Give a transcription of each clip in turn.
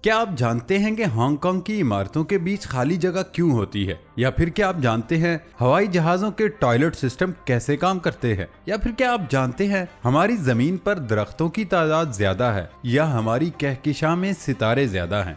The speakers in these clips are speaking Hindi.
क्या आप जानते हैं कि हांगकांग की इमारतों के बीच खाली जगह क्यों होती है? या फिर क्या आप जानते हैं हवाई जहाजों के टॉयलेट सिस्टम कैसे काम करते हैं? या फिर क्या आप जानते हैं हमारी जमीन पर दरख्तों की तादाद ज्यादा है या हमारी कहकशां में सितारे ज्यादा हैं?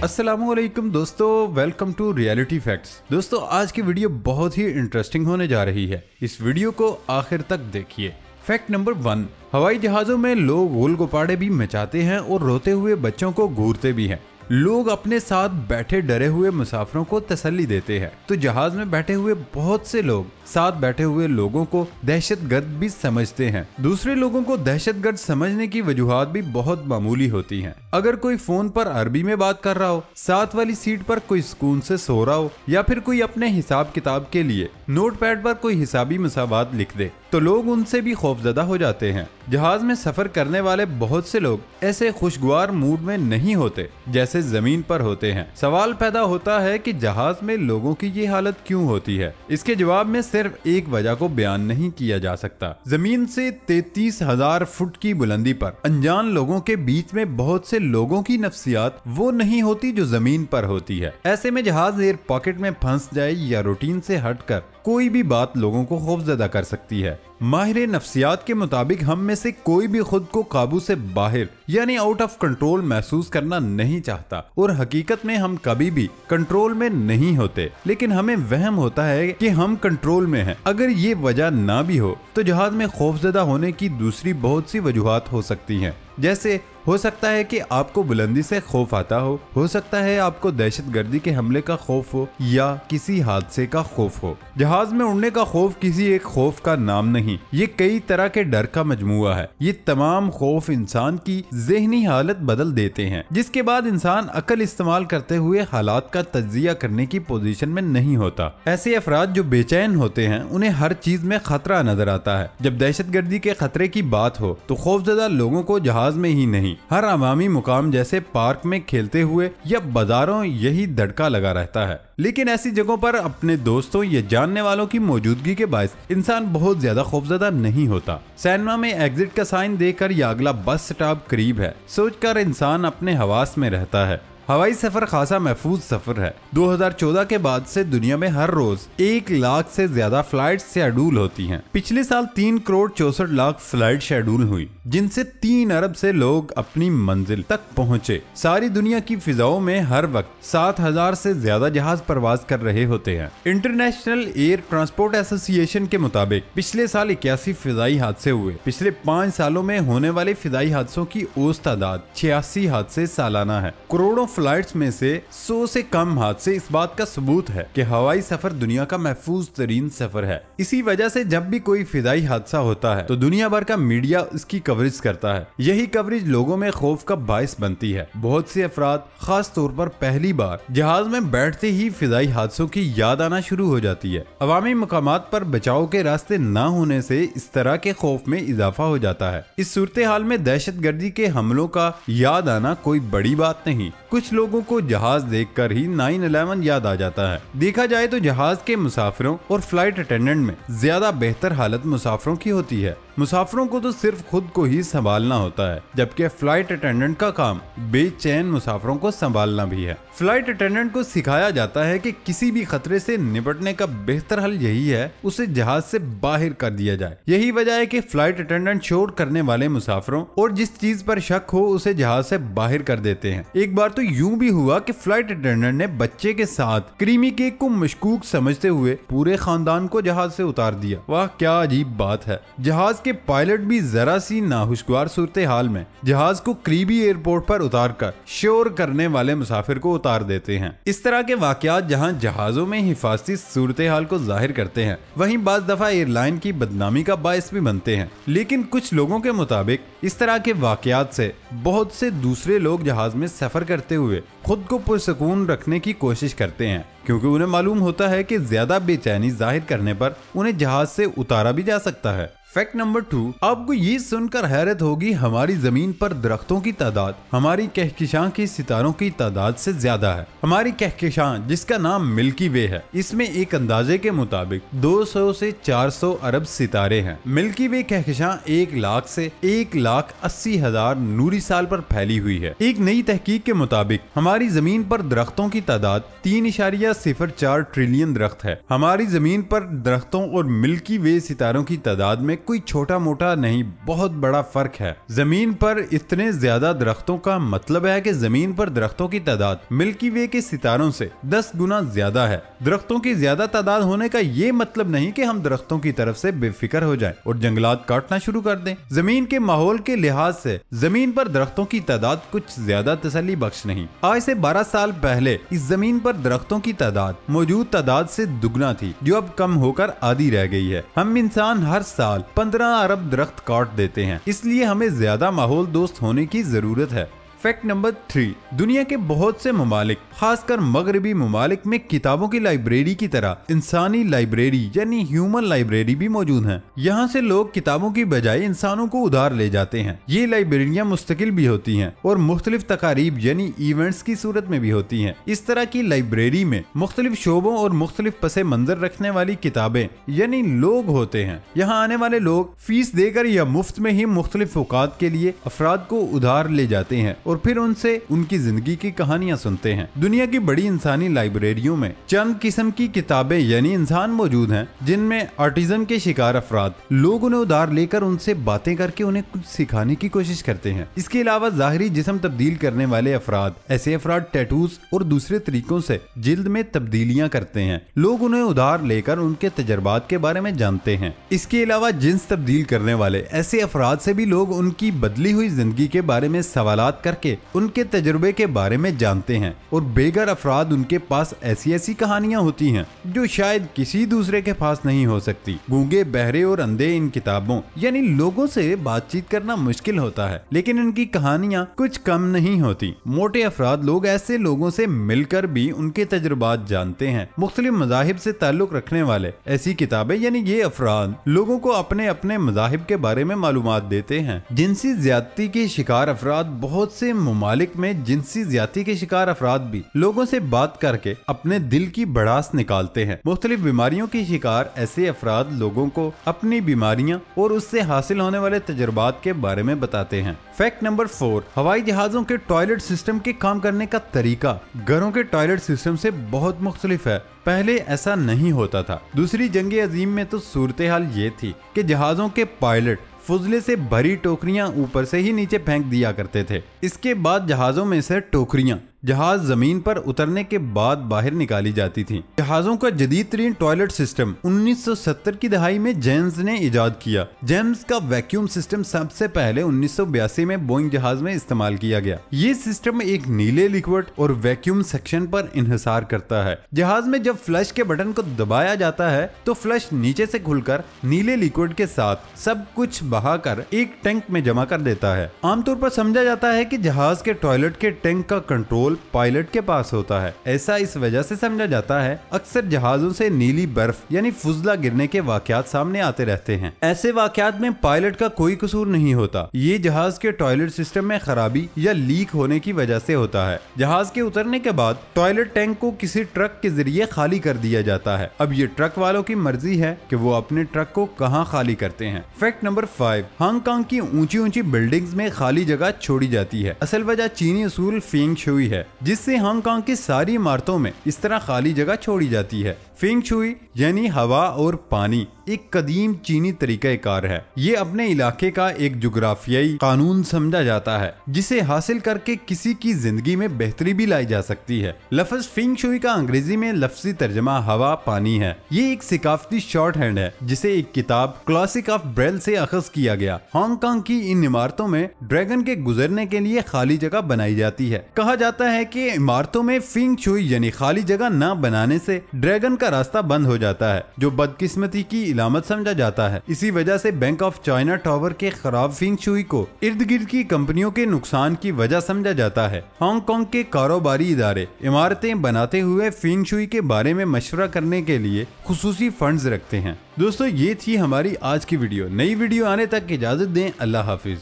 अस्सलामुअलैकुम दोस्तों, वेलकम टू रियलिटी फैक्ट्स। दोस्तों, आज की वीडियो बहुत ही इंटरेस्टिंग होने जा रही है। इस वीडियो को आखिर तक देखिए। फैक्ट नंबर 1, हवाई जहाजों में लोग गोल गोपाड़े भी मचाते हैं और रोते हुए बच्चों को घूरते भी हैं। लोग अपने साथ बैठे डरे हुए मुसाफिरों को तसल्ली देते हैं, तो जहाज में बैठे हुए बहुत से लोग साथ बैठे हुए लोगों को दहशतगर्द भी समझते हैं। दूसरे लोगों को दहशतगर्द समझने की वजूहात भी बहुत मामूली होती हैं। अगर कोई फोन पर अरबी में बात कर रहा हो, साथ वाली सीट पर कोई सुकून से सो रहा हो, या फिर कोई अपने हिसाब किताब के लिए नोटपैड पर कोई हिसाबी मसाबात लिख दे, तो लोग उनसे भी खौफजदा हो जाते हैं। जहाज में सफर करने वाले बहुत से लोग ऐसे खुशगवार मूड में नहीं होते जैसे जमीन पर होते हैं। सवाल पैदा होता है कि जहाज में लोगों की ये हालत क्यों होती है? इसके जवाब में सिर्फ एक वजह को बयान नहीं किया जा सकता। जमीन से 33,000 फुट की बुलंदी पर अनजान लोगों के बीच में बहुत से लोगों की नफ्सियात वो नहीं होती जो जमीन पर होती है। ऐसे में जहाज एयर पॉकेट में फंस जाए या रूटीन से हटकर कोई भी बात लोगों को खौफजदा कर सकती है। माहिर नफ्सियात के मुताबिक हम में से कोई भी खुद को काबू से बाहर यानी आउट ऑफ कंट्रोल महसूस करना नहीं चाहता, और हकीकत में हम कभी भी कंट्रोल में नहीं होते, लेकिन हमें वहम होता है कि हम कंट्रोल में हैं। अगर ये वजह ना भी हो तो जहाज में खौफजदा होने की दूसरी बहुत सी वजूहात हो सकती हैं। जैसे हो सकता है कि आपको बुलंदी से खौफ आता हो सकता है आपको दहशतगर्दी के हमले का खौफ हो, या किसी हादसे का खौफ हो। जहाज में उड़ने का खौफ किसी एक खौफ का नाम नहीं, ये कई तरह के डर का मजमुआ है। ये तमाम खौफ इंसान की ज़हनी हालत बदल देते हैं, जिसके बाद इंसान अकल इस्तेमाल करते हुए हालात का तज्जिया करने की पोजीशन में नहीं होता। ऐसे अफराद जो बेचैन होते हैं, उन्हें हर चीज में खतरा नजर आता है। जब दहशतगर्दी के खतरे की बात हो तो खौफजदा लोगों को जहाज में ही नहीं, हर अवामी मुकाम जैसे पार्क में खेलते हुए या बाजारों यही धड़का लगा रहता है। लेकिन ऐसी जगहों पर अपने दोस्तों या जानने वालों की मौजूदगी के बायस इंसान बहुत ज्यादा खौफजदा नहीं होता। सिनेमा में एग्जिट का साइन देखकर या अगला बस स्टॉप करीब है सोचकर इंसान अपने हवास में रहता है। हवाई सफर खासा महफूज सफर है। 2014 के बाद से दुनिया में हर रोज 1 लाख से ज्यादा फ्लाइट शेड्यूल होती हैं। पिछले साल 3 करोड़ 64 लाख फ्लाइट शेड्यूल हुई, जिनसे 3 अरब से लोग अपनी मंजिल तक पहुंचे। सारी दुनिया की फिजाओं में हर वक्त 7,000 से ज्यादा जहाज परवाज कर रहे होते हैं। इंटरनेशनल एयर ट्रांसपोर्ट एसोसिएशन के मुताबिक पिछले साल 81 फिजाई हादसे हुए। पिछले 5 सालों में होने वाले फिजाई हादसों की औसत तादाद 86 हादसे सालाना है। करोड़ों फ्लाइट्स में से 100 से कम हादसे इस बात का सबूत है कि हवाई सफर दुनिया का महफूज तरीन सफर है। इसी वजह से जब भी कोई फिदाई हादसा होता है तो दुनिया भर का मीडिया इसकी कवरेज करता है। यही कवरेज लोगों में खौफ का बायस बनती है। बहुत से अफराद खास तौर पर पहली बार जहाज में बैठते ही फिदाई हादसों की याद आना शुरू हो जाती है। अवामी मकामात पर बचाव के रास्ते न होने से इस तरह के खौफ में इजाफा हो जाता है। इस सूरत हाल में दहशतगर्दी के हमलों का याद आना कोई बड़ी बात नहीं। कुछ लोगों को जहाज देखकर ही 9/11 याद आ जाता है। देखा जाए तो जहाज के मुसाफिरों और फ्लाइट अटेंडेंट में ज्यादा बेहतर हालत मुसाफिरों की होती है। मुसाफिरों को तो सिर्फ खुद को ही संभालना होता है, जबकि फ्लाइट अटेंडेंट का काम बेचैन मुसाफिरों को संभालना भी है। फ्लाइट अटेंडेंट को सिखाया जाता है कि किसी भी खतरे से निपटने का बेहतर हल यही है, उसे जहाज से बाहर कर दिया जाए। यही वजह है कि फ्लाइट अटेंडेंट शोर करने वाले मुसाफिरों और जिस चीज पर शक हो उसे जहाज से बाहर कर देते हैं। एक बार तो यूं भी हुआ कि फ्लाइट अटेंडेंट ने बच्चे के साथ क्रीमी केक को मशकूक समझते हुए पूरे खानदान को जहाज से उतार दिया। वाह, क्या अजीब बात है। जहाज के पायलट भी जरा सी नाखुशगवार सूरत हाल में जहाज को करीबी एयरपोर्ट पर उतारकर शोर करने वाले मुसाफिर को उतार देते हैं। इस तरह के वाकयात जहां जहाजों में हिफाजती सूरत हाल को जाहिर करते हैं, वहीं बाज दफा एयरलाइन की बदनामी का बायस भी बनते हैं। लेकिन कुछ लोगों के मुताबिक इस तरह के वाकयात से बहुत से दूसरे लोग जहाज में सफर करते हुए खुद को पुरसकून रखने की कोशिश करते हैं, क्योंकि उन्हें मालूम होता है कि ज्यादा बेचैनी जाहिर करने पर उन्हें जहाज से उतारा भी जा सकता है। फैक्ट नंबर 2, आपको ये सुनकर हैरत होगी हमारी जमीन पर दरख्तों की तादाद हमारी कहकशां के सितारों की तादाद से ज्यादा है। हमारी कहकशां, जिसका नाम मिल्की वे है, इसमें एक अंदाजे के मुताबिक 200 से 400 अरब सितारे हैं। मिल्की वे कहकशां 1 लाख से 1,80,000 नूरी साल पर फैली हुई है। एक नई तहकीक के मुताबिक हमारी जमीन पर दरख्तों की तादाद 3.04 ट्रिलियन दरख्त है। हमारी जमीन पर दरख्तों और मिल्की वे सितारों की तादाद में कोई छोटा मोटा नहीं, बहुत बड़ा फर्क है। जमीन पर इतने ज्यादा दरख्तों का मतलब है कि जमीन पर दरख्तों की तादाद मिल्की वे के सितारों से 10 गुना ज्यादा है। दरख्तों की ज्यादा तादाद होने का ये मतलब नहीं कि हम दरख्तों की तरफ से बेफिक्र हो जाएं और जंगलात काटना शुरू कर दें। जमीन के माहौल के लिहाज से जमीन पर दरख्तों की तादाद कुछ ज्यादा तसल्ली बख्श नहीं। आज से 12 साल पहले इस जमीन पर दरख्तों की तादाद मौजूद तादाद से दुगना थी, जो अब कम होकर आधी रह गई है। हम इंसान हर साल 15 अरब दरख्त काट देते हैं, इसलिए हमें ज्यादा माहौल दोस्त होने की जरूरत है। फैक्ट नंबर 3, दुनिया के बहुत से ममालिक, खासकर मगरबी ममालिक में किताबों की लाइब्रेरी की तरह इंसानी लाइब्रेरी यानी ह्यूमन लाइब्रेरी भी मौजूद है। यहाँ से लोग किताबों की बजाय इंसानों को उधार ले जाते हैं। ये लाइब्रेरियाँ मुस्तकिल भी होती हैं और मुख्तलिफ तकारीब यानी इवेंट्स की सूरत में भी होती हैं। इस तरह की लाइब्रेरी में मुख्तलिफ शोबों और मुख्तलिफ पसे मंजर रखने वाली किताबें यानी लोग होते हैं। यहाँ आने वाले लोग फीस देकर या मुफ्त में ही मुख्तलिफ औकात के लिए अफराद को उधार ले जाते हैं और फिर उनसे उनकी जिंदगी की कहानियां सुनते हैं। दुनिया की बड़ी इंसानी लाइब्रेरियों में चंद किस्म की किताबें यानी इंसान मौजूद हैं, जिनमें ऑटिज्म के शिकार अफराद, लोग उन्हें उधार लेकर उनसे बातें करके उन्हें कुछ सिखाने की कोशिश करते हैं। इसके अलावा ज़ाहिरी जिस्म तब्दील करने वाले अफराद, ऐसे अफराद टैटूज और दूसरे तरीकों से जिल्द में तब्दीलियां करते हैं। लोग उन्हें उधार लेकर उनके तजर्बात के बारे में जानते हैं। इसके अलावा जिन्स तब्दील करने वाले ऐसे अफराद से भी लोग उनकी बदली हुई जिंदगी के बारे में सवालात करके उनके तजुर्बे के बारे में जानते हैं और बेघर अफराद उनके पास ऐसी ऐसी कहानियां होती हैं जो शायद किसी दूसरे के पास नहीं हो सकती। गूंगे, बहरे और अंधे इन किताबों यानी लोगों से बातचीत करना मुश्किल होता है, लेकिन इनकी कहानियां कुछ कम नहीं होती। मोटे अफराद लोग ऐसे लोगों से मिलकर भी उनके तजुर्बात जानते हैं। मुख्तलिफ मज़ाहिब से ताल्लुक रखने वाले ऐसी किताबें यानी ये अफराद लोगों को अपने अपने मज़ाहिब के बारे में मालूमात देते हैं। जिनसी ज्यादती के शिकार अफराद, बहुत से ममालिक में जिनसी ज्यादती के शिकार अफराद भी लोगों से बात करके अपने दिल की भड़ास निकालते हैं। मुख्तलिफ बीमारियों के शिकार ऐसे अफराद लोगों को अपनी बीमारियां और उससे हासिल होने वाले तजुर्बात के बारे में बताते हैं। फैक्ट नंबर 4, हवाई जहाजों के टॉयलेट सिस्टम के काम करने का तरीका घरों के टॉयलेट सिस्टम से बहुत मुख्तलिफ है। पहले ऐसा नहीं होता था। दूसरी जंग अजीम में तो सूरत हाल ये थी कि जहाजों के पायलट फुजले से भरी टोकरियां ऊपर से ही नीचे फेंक दिया करते थे। इसके बाद जहाजों में से टोकरियां जहाज जमीन पर उतरने के बाद बाहर निकाली जाती थी। जहाजों का जदीद तरीन टॉयलेट सिस्टम 1970 की दहाई में जेम्स ने इजाद किया। जेम्स का वैक्यूम सिस्टम सबसे पहले 1982 में बोइंग जहाज में इस्तेमाल किया गया। ये सिस्टम एक नीले लिक्विड और वैक्यूम सेक्शन पर इन्हिसार करता है। जहाज में जब फ्लश के बटन को दबाया जाता है तो फ्लश नीचे से खुलकर नीले लिक्विड के साथ सब कुछ बहाकर एक टैंक में जमा कर देता है। आमतौर पर समझा जाता है कि जहाज के टॉयलेट के टैंक का कंट्रोल पायलट के पास होता है। ऐसा इस वजह से समझा जाता है अक्सर जहाजों से नीली बर्फ यानी फुजला गिरने के वाकयात सामने आते रहते हैं। ऐसे वाकयात में पायलट का कोई कसूर नहीं होता। ये जहाज के टॉयलेट सिस्टम में खराबी या लीक होने की वजह से होता है। जहाज के उतरने के बाद टॉयलेट टैंक को किसी ट्रक के जरिए खाली कर दिया जाता है। अब ये ट्रक वालों की मर्जी है कि वो अपने ट्रक को कहाँ खाली करते हैं। फैक्ट नंबर 5, हांगकांग की ऊंची ऊंची बिल्डिंग्स में खाली जगह छोड़ी जाती है। असल वजह चीनी उसूल फेंग शुई है, जिससे हांगकांग की सारी इमारतों में इस तरह खाली जगह छोड़ी जाती है। फेंग शुई यानी हवा और पानी एक कदीम चीनी तरीका कार है। ये अपने इलाके का एक जुग्राफियाई कानून समझा जाता है, जिसे हासिल करके किसी की जिंदगी में बेहतरी भी लाई जा सकती है। लफ्ज फेंग शुई का अंग्रेजी में लफ्जी तर्जमा हवा पानी है। ये एक सिकाफती शॉर्ट हैंड है जिसे एक किताब क्लासिक ऑफ ब्रेल से अखज किया गया। हांगकांग की इन इमारतों में ड्रैगन के गुजरने के लिए खाली जगह बनाई जाती है। कहा जाता है कि इमारतों में फेंग शुई यानी खाली जगह न बनाने से ड्रैगन का रास्ता बंद हो जाता है, जो बदकिस्मती की इलामत समझा जाता है। इसी वजह से बैंक ऑफ चाइना टावर के खराब फेंग शुई को इर्द गिर्द की कंपनियों के नुकसान की वजह समझा जाता है। हांगकांग के कारोबारी इदारे इमारतें बनाते हुए फेंग शुई के बारे में मशवरा करने के लिए खुसूसी फंड्स रखते हैं। दोस्तों, ये थी हमारी आज की वीडियो। नई वीडियो आने तक इजाजत दें। अल्लाह हाफिज।